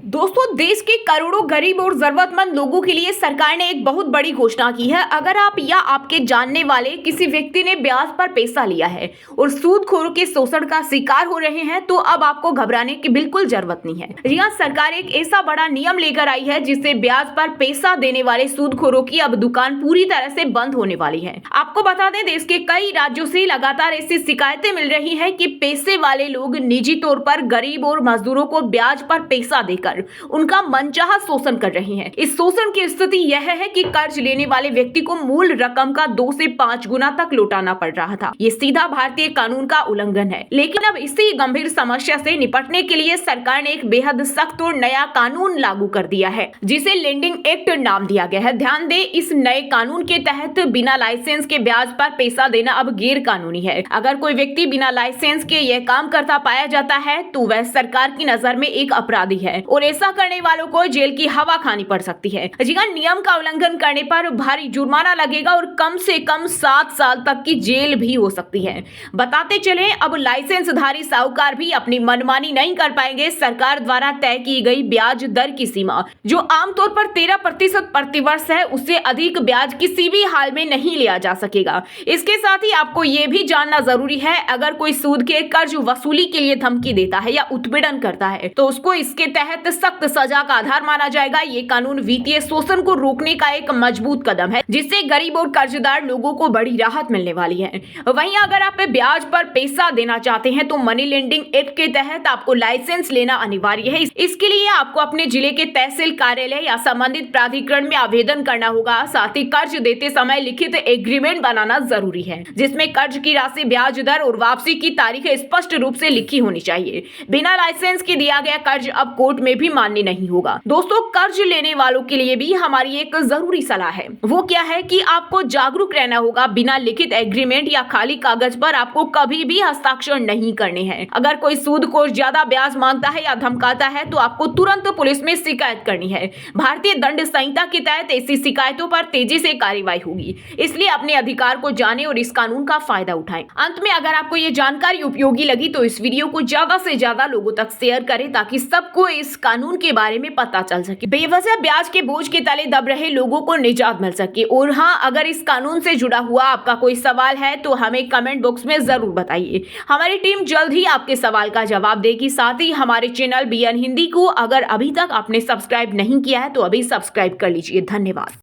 दोस्तों, देश के करोड़ों गरीब और जरूरतमंद लोगों के लिए सरकार ने एक बहुत बड़ी घोषणा की है। अगर आप या आपके जानने वाले किसी व्यक्ति ने ब्याज पर पैसा लिया है और सूदखोरों के शोषण का शिकार हो रहे हैं, तो अब आपको घबराने की बिल्कुल जरूरत नहीं है। जी हां, सरकार एक ऐसा बड़ा नियम लेकर आई है जिससे ब्याज पर पैसा देने वाले सूदखोरों की अब दुकान पूरी तरह से बंद होने वाली है। आपको बता दें, देश के कई राज्यों से लगातार ऐसी शिकायतें मिल रही है कि पैसे वाले लोग निजी तौर पर गरीब और मजदूरों को ब्याज पर पैसा देकर उनका मनचाहा शोषण कर रहे हैं। इस शोषण की स्थिति यह है कि कर्ज लेने वाले व्यक्ति को मूल रकम का 2 से 5 गुना तक लौटाना पड़ रहा था। ये सीधा भारतीय कानून का उल्लंघन है। लेकिन अब इसी गंभीर समस्या से निपटने के लिए सरकार ने एक बेहद सख्त और नया कानून लागू कर दिया है, जिसे लेंडिंग एक्ट नाम दिया गया है। ध्यान दें, इस नए कानून के तहत बिना लाइसेंस के ब्याज पर पैसा देना अब गैर कानूनी है। अगर कोई व्यक्ति बिना लाइसेंस के यह काम करता पाया जाता है तो वह सरकार की नजर में एक अपराधी है और ऐसा करने वालों को जेल की हवा खानी पड़ सकती है। जी हां, नियम का उल्लंघन करने पर भारी जुर्माना लगेगा और कम से कम 7 साल तक की जेल भी हो सकती है। बताते चले, अब लाइसेंसधारी साहूकार भी अपनी मनमानी नहीं कर पाएंगे। सरकार द्वारा तय की गई ब्याज दर की सीमा, जो आमतौर पर 13% प्रतिवर्ष है, उससे अधिक ब्याज किसी भी हाल में नहीं लिया जा सकेगा। इसके साथ ही आपको यह भी जानना जरूरी है, अगर कोई सूद के कर्ज वसूली के लिए धमकी देता है या उत्पीड़न करता है तो उसको इसके तहत सख्त सजा का आधार माना जाएगा। ये कानून वित्तीय शोषण को रोकने का एक मजबूत कदम है, जिससे गरीब और कर्जदार लोगों को बड़ी राहत मिलने वाली है। वहीं अगर आप ब्याज पर पैसा देना चाहते हैं तो मनी लेंडिंग एक्ट के तहत आपको लाइसेंस लेना अनिवार्य है। इसके लिए आपको अपने जिले के तहसील कार्यालय या संबंधित प्राधिकरण में आवेदन करना होगा। साथ ही कर्ज देते समय लिखित एग्रीमेंट बनाना जरूरी है, जिसमें कर्ज की राशि, ब्याज दर और वापसी की तारीख स्पष्ट रूप से लिखी होनी चाहिए। बिना लाइसेंस के दिया गया कर्ज अब कोर्ट में भी मान्य नहीं होगा। दोस्तों, कर्ज लेने वालों के लिए भी हमारी एक जरूरी सलाह है। वो क्या है कि आपको जागरूक रहना होगा। बिना लिखित एग्रीमेंट या खाली कागज पर आपको कभी भी हस्ताक्षर नहीं करने हैं। अगर कोई सूदखोर ज्यादा ब्याज मांगता है या धमकाता है तो आपको तुरंत पुलिस में शिकायत करनी है। भारतीय दंड संहिता के तहत ऐसी शिकायतों पर तेजी से कार्रवाई होगी। इसलिए अपने अधिकार को जाने और इस कानून का फायदा उठाएं। अंत में, अगर आपको ये जानकारी उपयोगी लगी तो इस वीडियो को ज्यादा से ज्यादा लोगों तक शेयर करें, ताकि सबको इस कानून के बारे में पता चल सके, बेवजह ब्याज के बोझ के तले दब रहे लोगों को निजात मिल सके। और हाँ, अगर इस कानून से जुड़ा हुआ आपका कोई सवाल है तो हमें कमेंट बॉक्स में जरूर बताइए। हमारी टीम जल्द ही आपके सवाल का जवाब देगी। साथ ही हमारे चैनल BN हिंदी को अगर अभी तक आपने सब्सक्राइब नहीं किया है तो अभी सब्सक्राइब कर लीजिए। धन्यवाद।